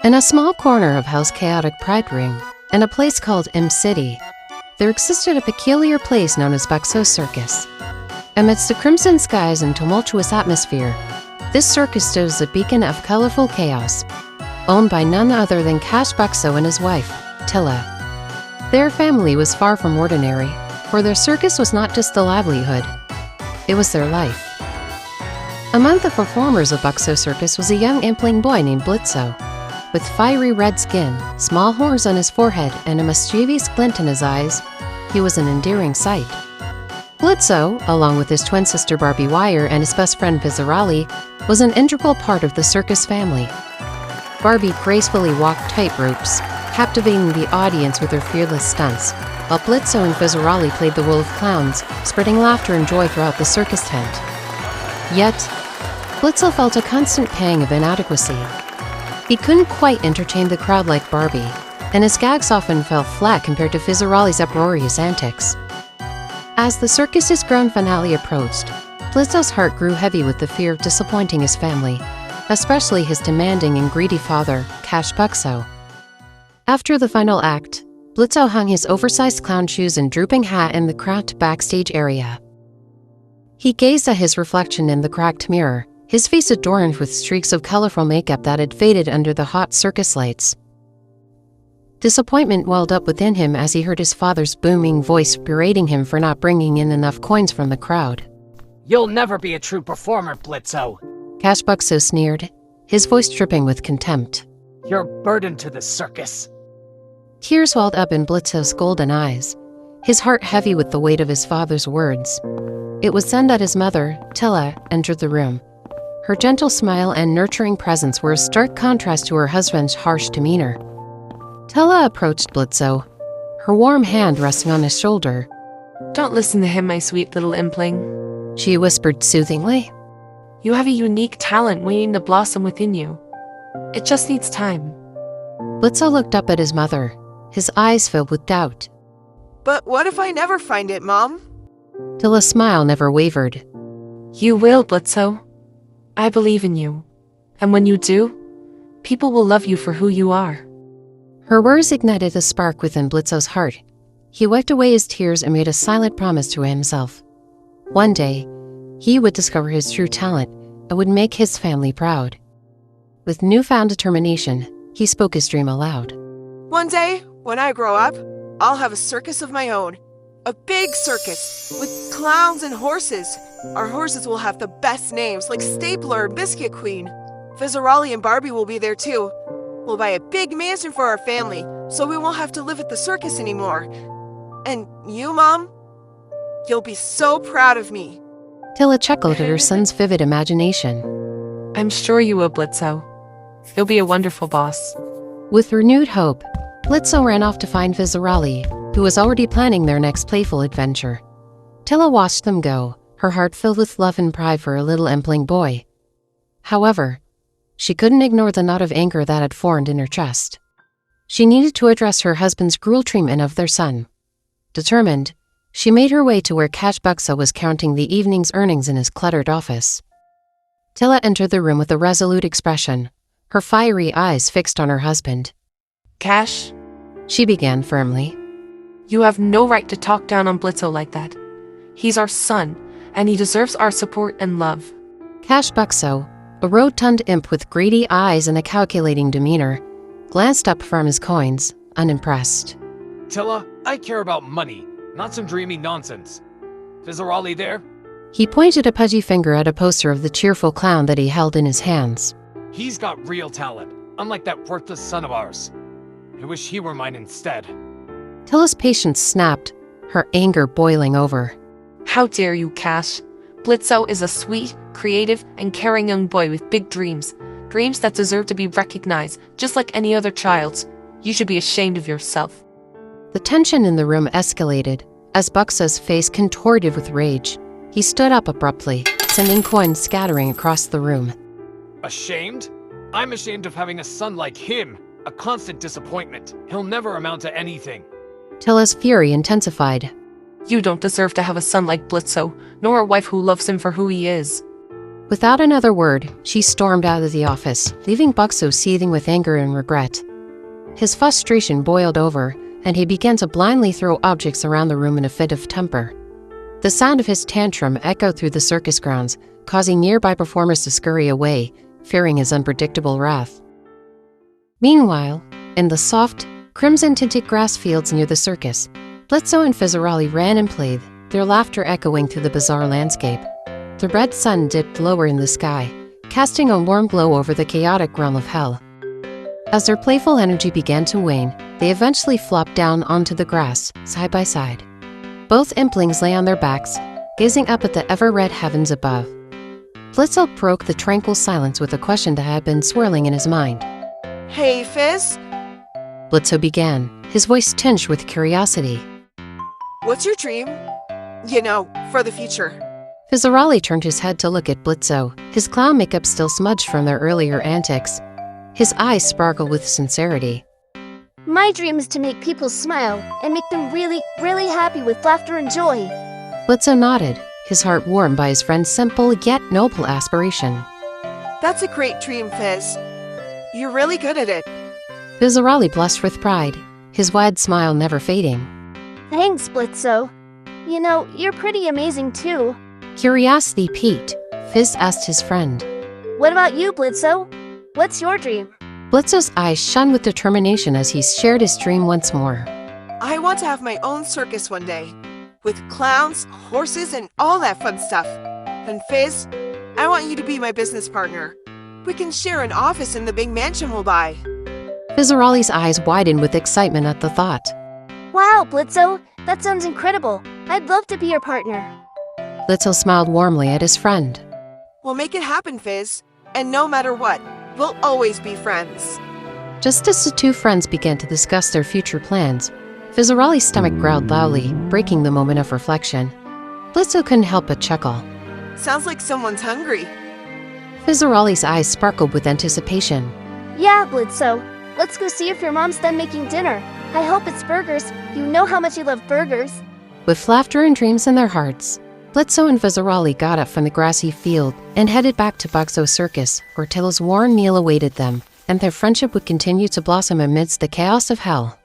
In a small corner of Hell's chaotic Pride Ring, in a place called Y.L.C, there existed a peculiar place known as Buxo Circus. Amidst the crimson skies and tumultuous atmosphere, this circus stood as a beacon of colorful chaos, owned by none other than Cash Buxo and his wife, Tilla. Their family was far from ordinary, for their circus was not just a livelihood, it was their life. Among the performers of Buxo Circus was a young impling boy named Blitzo. With fiery red skin, small horns on his forehead, and a mischievous glint in his eyes, he was an endearing sight. Blitzo, along with his twin sister Barbie Wire and his best friend Blitzarolli, was an integral part of the circus family. Barbie gracefully walked tightropes, captivating the audience with her fearless stunts, while Blitzo and Blitzarolli played the role of clowns, spreading laughter and joy throughout the circus tent. Yet, Blitzo felt a constant pang of inadequacy. He couldn't quite entertain the crowd like Barbie, and his gags often fell flat compared to Blitzarolli's uproarious antics. As the circus's grand finale approached, Blitzo's heart grew heavy with the fear of disappointing his family, especially his demanding and greedy father, Cash Buxo. After the final act, Blitzo hung his oversized clown shoes and drooping hat in the cramped backstage area. He gazed at his reflection in the cracked mirror, his face adorned with streaks of colorful makeup that had faded under the hot circus lights. Disappointment welled up within him as he heard his father's booming voice berating him for not bringing in enough coins from the crowd. "You'll never be a true performer, Blitzo. Cash Buxo sneered, his voice dripping with contempt. You're a burden to the circus." Tears welled up in Blitzo's golden eyes, his heart heavy with the weight of his father's words. It was then that his mother, Tilla, entered the room. Her gentle smile and nurturing presence were a stark contrast to her husband's harsh demeanor. Tilla approached Blitzo, her warm hand resting on his shoulder. "Don't listen to him, my sweet little impling," she whispered soothingly. "You have a unique talent waiting to blossom within you. It just needs time." Blitzo looked up at his mother, his eyes filled with doubt. "But what if I never find it, Mom?" Tilla's smile never wavered. "You will, Blitzo. I believe in you. And when you do, people will love you for who you are." Her words ignited a spark within Blitzo's heart. He wiped away his tears and made a silent promise to himself. One day, he would discover his true talent and would make his family proud. With newfound determination, he spoke his dream aloud. "One day, when I grow up, I'll have a circus of my own. A big circus, with clowns and horses. Our horses will have the best names, like Stapler and Biscuit Queen. Blitzarolli and Barbie will be there too. We'll buy a big mansion for our family, so we won't have to live at the circus anymore. And you, Mom? You'll be so proud of me." Tilla chuckled at her son's vivid imagination. "I'm sure you will, Blitzo. You'll be a wonderful boss." With renewed hope, Blitzo ran off to find Blitzarolli, who was already planning their next playful adventure. Tilla watched them go, her heart filled with love and pride for her little impling boy. However, she couldn't ignore the knot of anger that had formed in her chest. She needed to address her husband's cruel treatment of their son. Determined, she made her way to where Cash Buxo was counting the evening's earnings in his cluttered office. Tilla entered the room with a resolute expression, her fiery eyes fixed on her husband. "Cash, She began firmly. you have no right to talk down on Blitzo like that. He's our son, and he deserves our support and love." Cash Buxo, a rotund imp with greedy eyes and a calculating demeanor, glanced up from his coins, unimpressed. "Tilla, I care about money, not some dreamy nonsense. Blitzarolli there? He pointed a pudgy finger at a poster of the cheerful clown that he held in his hands. He's got real talent, unlike that worthless son of ours. I wish he were mine instead." Tilla's patience snapped, her anger boiling over. "How dare you, Cash? Blitzo is a sweet, creative, and caring young boy with big dreams. Dreams that deserve to be recognized, just like any other child's. You should be ashamed of yourself." The tension in the room escalated, as Buxo's face contorted with rage. He stood up abruptly, sending coins scattering across the room. "Ashamed? I'm ashamed of having a son like him. A constant disappointment. He'll never amount to anything." Tilla's fury intensified. "You don't deserve to have a son like Blitzo, nor a wife who loves him for who he is." Without another word, she stormed out of the office, leaving Buxo seething with anger and regret. His frustration boiled over, and he began to blindly throw objects around the room in a fit of temper. The sound of his tantrum echoed through the circus grounds, causing nearby performers to scurry away, fearing his unpredictable wrath. Meanwhile, in the soft, crimson-tinted grass fields near the circus, Blitzarolli and Blitzarolli ran and played, their laughter echoing through the bizarre landscape. The red sun dipped lower in the sky, casting a warm glow over the chaotic realm of hell. As their playful energy began to wane, they eventually flopped down onto the grass, side by side. Both implings lay on their backs, gazing up at the ever-red heavens above. Blitzarolli broke the tranquil silence with a question that had been swirling in his mind. Hey, Fizz, Blitzarolli began, his voice tinged with curiosity. what's your dream? You know, for the future. Blitzarolli turned his head to look at Blitzarolli, his clown makeup still smudged from their earlier antics. His eyes sparkled with sincerity. My dream is to make people smile and make them really, really happy with laughter and joy. Blitzarolli nodded, his heart warmed by his friend's simple yet noble aspiration. That's a great dream, Fizz. You're really good at it. Blitzarolli blushed with pride, his wide smile never fading. Thanks, Blitzo. You know, you're pretty amazing too. Curiosity piqued, Fizz asked his friend. What about you, Blitzo? What's your dream? Blitzarolli's eyes shone with determination as he shared his dream once more. I want to have my own circus one day, with clowns, horses, and all that fun stuff. And Fizz, I want you to be my business partner. We can share an office in the big mansion we'll buy. Blitzarolli's eyes widened with excitement at the thought. Wow, Blitzo, that sounds incredible. I'd love to be your partner. Blitzarolli smiled warmly at his friend. We'll make it happen, Fizz. And no matter what, we'll always be friends. Just as the two friends began to discuss their future plans, Blitzarolli's stomach growled loudly, breaking the moment of reflection. Blitzarolli couldn't help but chuckle. Sounds like someone's hungry. Blitzarolli's eyes sparkled with anticipation. Yeah, Blitzo. Let's go see if your mom's done making dinner. I hope it's burgers. You know how much you love burgers. With laughter and dreams in their hearts, Blitzarolli and Blitzarolli got up from the grassy field and headed back to Buxo Circus, where Till's warm meal awaited them, and their friendship would continue to blossom amidst the chaos of hell.